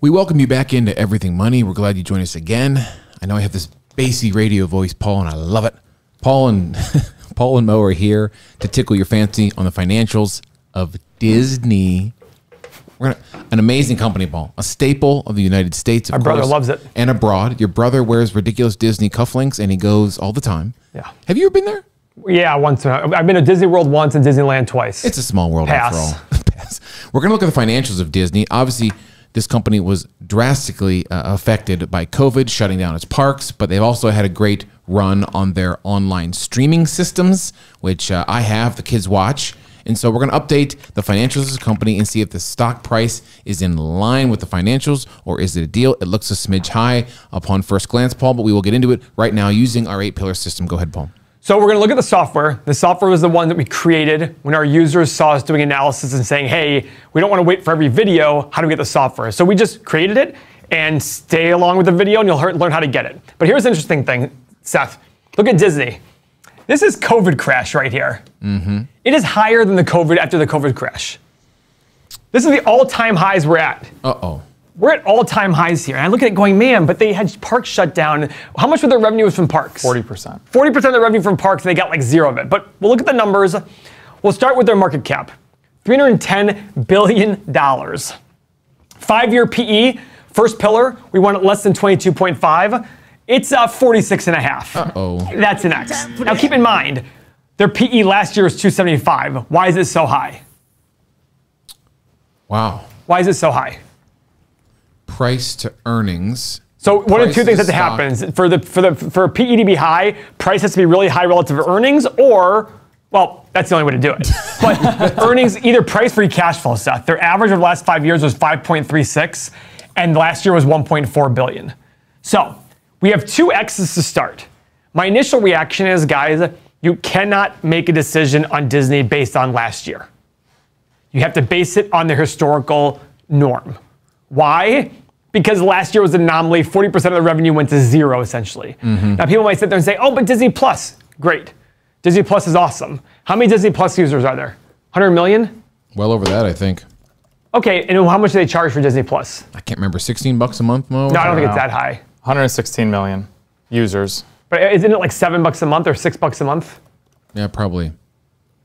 We welcome you back into Everything Money. We're glad you joined us again. I know I have this bassy radio voice, Paul, and I love it. Paul and Mo are here to tickle your fancy on the financials of Disney. An amazing company, Paul. A staple of the United States, of course. My brother loves it. And abroad. Your brother wears ridiculous Disney cufflinks, and he goes all the time. Yeah. Have you ever been there? Yeah, once. I've been to Disney World once and Disneyland twice. It's a small world after all. Pass. We're going to look at the financials of Disney. Obviously, this company was drastically affected by COVID, shutting down its parks, but they've also had a great run on their online streaming systems, which I have, the kids watch. And so we're going to update the financials of the company and see if the stock price is in line with the financials or is it a deal. It looks a smidge high upon first glance, Paul, but we will get into it right now using our 8-pillar system. Go ahead, Paul. So we're going to look at the software. The software was the one that we created when our users saw us doing analysis and saying, hey, we don't want to wait for every video. How do we get the software? So we just created it and stay along with the video and you'll learn how to get it. But here's the interesting thing, Seth. Look at Disney. This is COVID crash right here. Mm-hmm. It is higher than the COVID after the COVID crash. This is the all-time highs we're at. Uh-oh. We're at all-time highs here. And I look at it going, man, but they had parks shut down. How much of their revenue was from parks? 40%. 40% of the revenue from parks, and they got like zero of it. But we'll look at the numbers. We'll start with their market cap. $310 billion. 5-year PE, first pillar, we want it less than 22.5. It's 46.5. Uh-oh. That's an X. Now keep in mind, their PE last year was 275. Why is it so high? Wow. Why is it so high? Price to earnings. So one of two things that happens for PE to be high, price has to be really high relative to earnings, or well, that's the only way to do it. But earnings, either price free cash flow, Seth. Their average of the last 5 years was 5.36, and last year was 1.4 billion. So we have two X's to start. My initial reaction is, guys, you cannot make a decision on Disney based on last year. You have to base it on the historical norm. Why? Because last year was an anomaly. 40% of the revenue went to zero, essentially. Mm-hmm. Now, people might sit there and say, oh, but Disney Plus, great. Disney Plus is awesome. How many Disney Plus users are there? 100 million? Well over that, I think. Okay, and how much do they charge for Disney Plus? I can't remember, $16 a month, Mo? No, I don't think it's that high. 116 million users. But isn't it like $7 a month or $6 a month? Yeah, probably.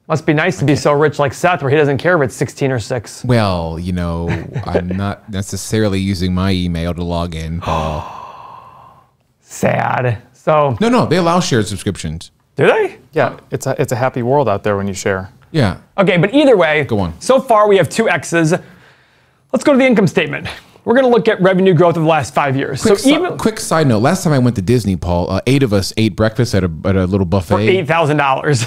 Must be nice to be so rich like Seth, where he doesn't care if it's 16 or 6. Well, you know, I'm not necessarily using my email to log in, Paul. Sad. So No, they allow shared subscriptions. do they? Yeah, it's a happy world out there when you share. Yeah. Okay, but either way, Go on. So far we have two X's. Let's go to the income statement. We're going to look at revenue growth of the last 5 years. Quick side note. Last time I went to Disney, Paul, 8 of us ate breakfast at a little buffet. for $8,000.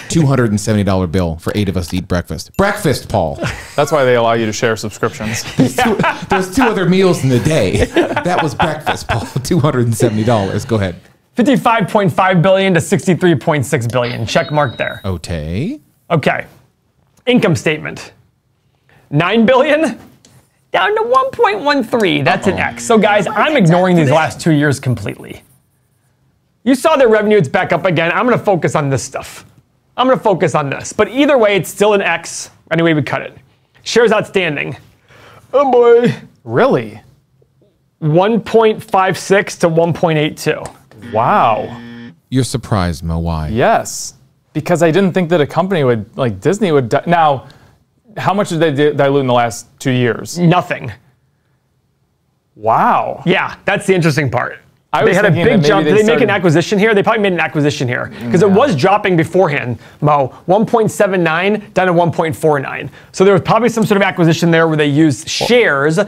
$270 bill for 8 of us to eat breakfast. Breakfast, Paul. That's why they allow you to share subscriptions. There's 2 other meals in the day. That was breakfast, Paul. $270. Go ahead. 55.5 billion to 63.6 billion. Check mark there. Okay. Okay. Income statement. 9 billion down to 1.13. That's an X. So guys, I'm ignoring these last 2 years completely. You saw their revenue, it's back up again. I'm going to focus on this stuff. I'm going to focus on this. But either way, it's still an X. Anyway, we cut it. Shares outstanding. Oh boy. Really? 1.56 to 1.82. Wow. You're surprised, Mo. Why? Yes. Because I didn't think that a company would, like Disney would, now, how much did they dilute in the last 2 years? Nothing. Wow. Yeah, that's the interesting part. I They was had a thinking big that jump. maybe Did they make an started- acquisition here? They probably made an acquisition here. Because it was dropping beforehand, Mo. 1.79 down to 1.49. So there was probably some sort of acquisition there where they used shares.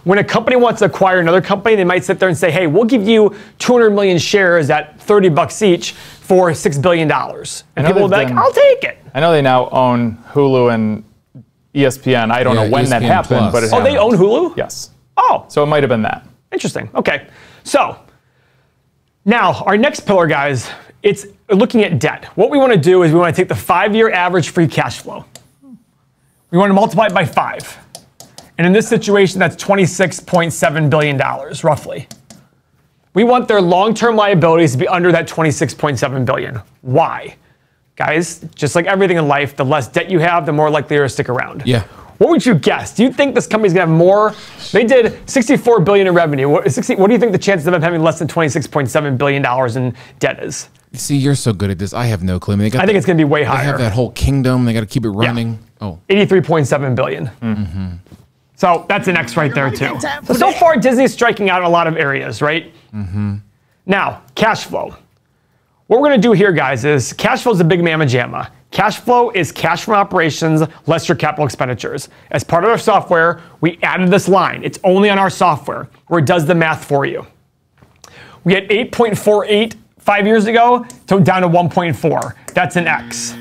When a company wants to acquire another company, they might sit there and say, hey, we'll give you 200 million shares at $30 each for $6 billion. And people will be like, I'll take it. I know they now own Hulu and ESPN. I don't know when that ESPN happened, Plus. but it Oh, happened. they own Hulu? Yes. Oh, So it might have been that. interesting. Okay. So now our next pillar, guys, it's looking at debt. What we want to do is we want to take the 5-year average free cash flow. We want to multiply it by 5. And in this situation, that's $26.7 billion, roughly. We want their long-term liabilities to be under that $26.7 billion. Why? Guys, just like everything in life, the less debt you have, the more likely you're to stick around. Yeah. What would you guess? Do you think this company's gonna have more? They did 64 billion in revenue. What do you think the chances of them having less than 26.7 billion dollars in debt is? See, you're so good at this. I have no clue. I mean, I think it's gonna be way higher. They have that whole kingdom. They got to keep it running. Yeah. Oh, 83.7 billion. So that's an X right there too. So far, Disney's striking out in a lot of areas, right? Now, cash flow. What we're gonna do here, guys, is cash flow is a big mamma jamma. Cash flow is cash from operations less your capital expenditures. As part of our software, we added this line. It's only on our software where it does the math for you. We had 8.48 5 years ago, so down to 1.4. That's an X.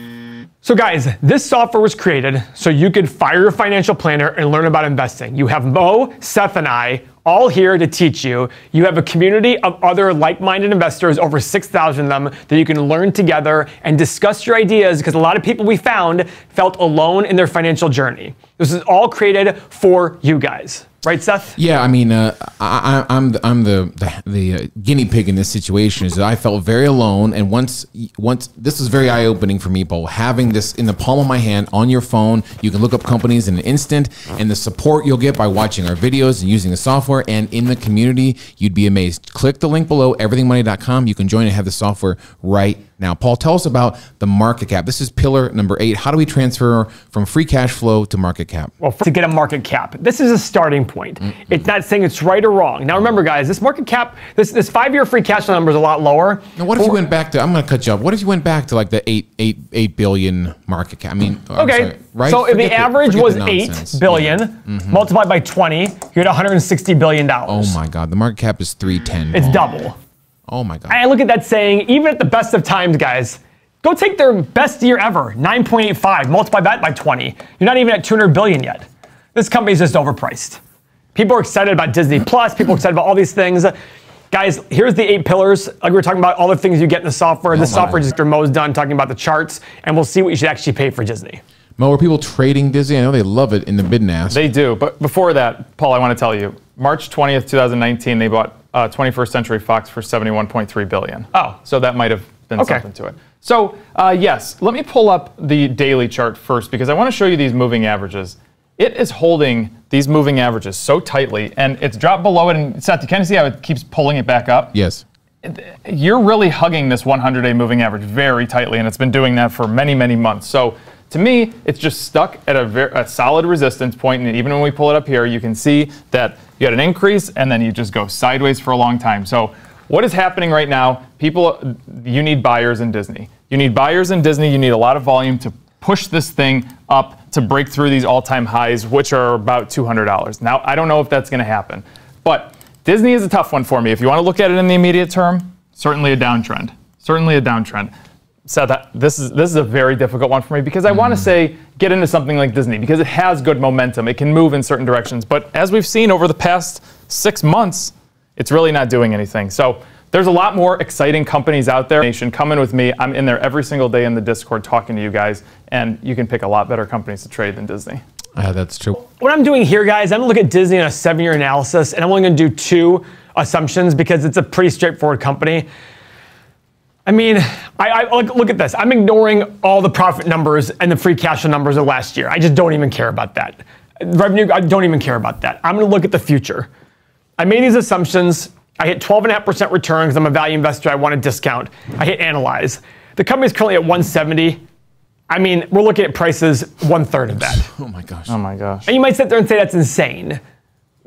So guys, this software was created so you could fire your financial planner and learn about investing. You have Mo, Seth, and I all here to teach you. You have a community of other like-minded investors, over 6,000 of them, that you can learn together and discuss your ideas, because a lot of people we found felt alone in their financial journey. This is all created for you guys. Right, Seth? yeah. I mean, I'm the guinea pig in this situation. Is that I felt very alone, and once this was very eye opening for me, Paul. Having this in the palm of my hand on your phone, you can look up companies in an instant, and the support you'll get by watching our videos and using the software, and in the community, you'd be amazed. Click the link below, everythingmoney.com. You can join and have the software right now. Paul, tell us about the market cap. This is pillar number 8. How do we transfer from free cash flow to market cap? Well, to get a market cap, this is a starting point. It's not saying it's right or wrong. Now remember, guys, this market cap, this 5-year free cash flow number is a lot lower. Now, what if you went back to, I'm going to cut you off. What if you went back to like the 8 billion market cap? I mean, okay, sorry, right? So if the average was 8 billion, multiplied by 20, you had $160 billion. Oh my God, the market cap is 310. It's double. Oh my God. I look at that saying, even at the best of times, guys, go take their best year ever, 9.85, multiply that by 20. You're not even at 200 billion yet. This company's just overpriced. People are excited about Disney Plus. People are excited about all these things. Guys, here's the 8 pillars. Like we were talking about all the things you get in the software. The software just after Mo's done talking about the charts, and we'll see what you should actually pay for Disney. Mo, are people trading Disney? I know they love it in the bid and ask. They do, but before that, Paul, I want to tell you, March 20th, 2019, they bought 21st Century Fox for $71.3 billion. Oh. So that might have been something to it. So yes, let me pull up the daily chart first, because I want to show you these moving averages. It is holding these moving averages so tightly, and it's dropped below it. And Seth, you kind of see how it keeps pulling it back up? Yes. You're really hugging this 100-day moving average very tightly, and it's been doing that for many, many months. So to me, it's just stuck at a solid resistance point, and even when we pull it up here, you can see that you had an increase, and then you just go sideways for a long time. So what is happening right now? People, you need buyers in Disney. You need buyers in Disney. You need a lot of volume to push this thing up to break through these all-time highs, which are about $200. Now, I don't know if that's going to happen, but Disney is a tough one for me. If you want to look at it in the immediate term, certainly a downtrend. Certainly a downtrend. Seth, this is a very difficult one for me, because I want to say get into something like Disney because it has good momentum. It can move in certain directions. But as we've seen over the past 6 months, it's really not doing anything. So there's a lot more exciting companies out there. Come in with me. I'm in there every single day in the Discord talking to you guys, and you can pick a lot better companies to trade than Disney. That's true. What I'm doing here, guys, I'm going to look at Disney in a 7-year analysis, and I'm only going to do 2 assumptions because it's a pretty straightforward company. I mean, look at this. I'm ignoring all the profit numbers and the free cash flow numbers of last year. I just don't even care about that. Revenue, I don't even care about that. I'm going to look at the future. I made these assumptions. I hit 12.5% return because I'm a value investor. I want a discount. I hit analyze. The company's currently at 170. I mean, we're looking at prices 1/3 of that. Oh my gosh. Oh my gosh. And you might sit there and say that's insane.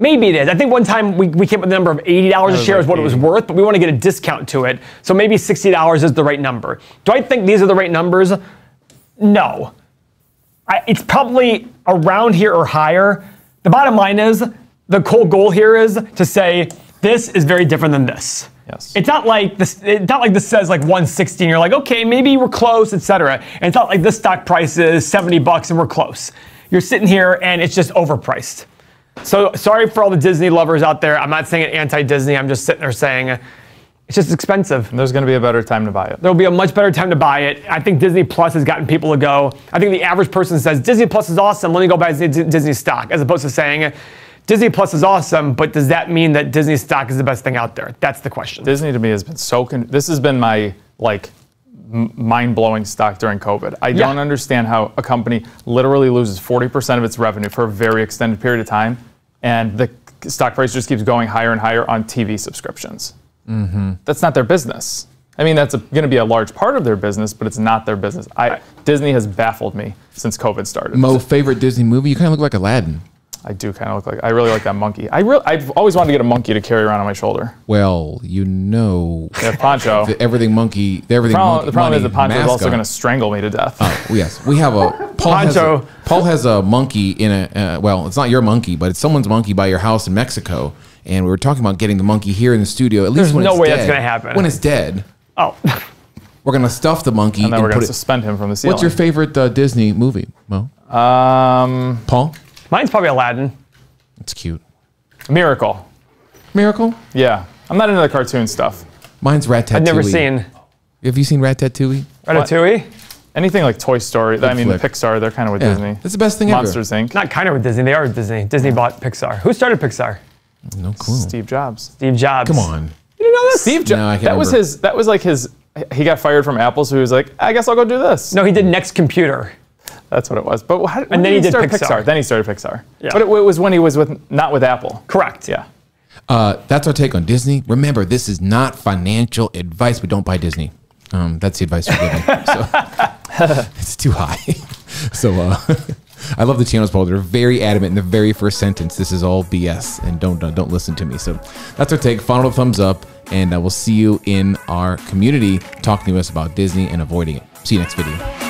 Maybe it is. I think one time we came up with the number of $80 a share is what it was worth, but we want to get a discount to it. So maybe $60 is the right number. Do I think these are the right numbers? No. It's probably around here or higher. The bottom line is, the whole goal here is to say, this is very different than this. Yes. It's not like this says like 160 and you're like, okay, maybe we're close, etc. And it's not like this stock price is $70 and we're close. You're sitting here and it's just overpriced. So sorry for all the Disney lovers out there. I'm not saying it anti-Disney. I'm just sitting there saying it's just expensive. And there's going to be a better time to buy it. There'll be a much better time to buy it. I think Disney Plus has gotten people to go. I think the average person says, Disney Plus is awesome. Let me go buy Disney stock, as opposed to saying, Disney Plus is awesome, but does that mean that Disney stock is the best thing out there? That's the question. Disney to me has been so, this has been my, like, mind-blowing stock during COVID. I don't understand how a company literally loses 40% of its revenue for a very extended period of time, and the stock price just keeps going higher and higher on TV subscriptions. That's not their business. I mean, that's going to be a large part of their business, but it's not their business. Disney has baffled me since COVID started. Mo, favorite Disney movie? You kind of look like Aladdin. I do kind of look like, I really like that monkey. I've always wanted to get a monkey to carry around on my shoulder. Well, you know. Yeah, Poncho. The everything monkey. The problem is the Poncho is also going to strangle me to death. Oh, yes. We have a Poncho. Paul has a monkey in a, well, it's not your monkey, but it's someone's monkey by your house in Mexico. And we were talking about getting the monkey here in the studio, at least when it's dead. There's no way that's going to happen. When it's dead. Oh. We're going to stuff the monkey. And then we're going to suspend him from the ceiling. What's your favorite Disney movie, Mo? Paul? Mine's probably Aladdin. It's cute. Miracle. Miracle? Yeah. I'm not into the cartoon stuff. Mine's Ratatouille. I've never seen. Have you seen Ratatouille? Ratatouille? Anything like Toy Story. I mean, the Pixar, they're kind of with Disney. That's the best thing Monsters, ever. Inc. Not kind of with Disney. They are with Disney. Disney bought Pixar. Who started Pixar? No clue. Steve Jobs. Steve Jobs. Come on. You didn't know this? Steve Jobs. No, I can't that was like his. He got fired from Apple, so he was like, I guess I'll go do this. No, he did Next Computer. That's what it was. But and then he did start Pixar. Then he started Pixar. Yeah. But it was when he was not with Apple. Correct. Yeah. That's our take on Disney. Remember, this is not financial advice, but don't buy Disney. That's the advice we're giving. So, it's too high. So I love the channels, Paul. They're very adamant in the very first sentence. This is all BS, and don't listen to me. So that's our take. Final thumbs up, and we'll see you in our community talking to us about Disney and avoiding it. See you next video.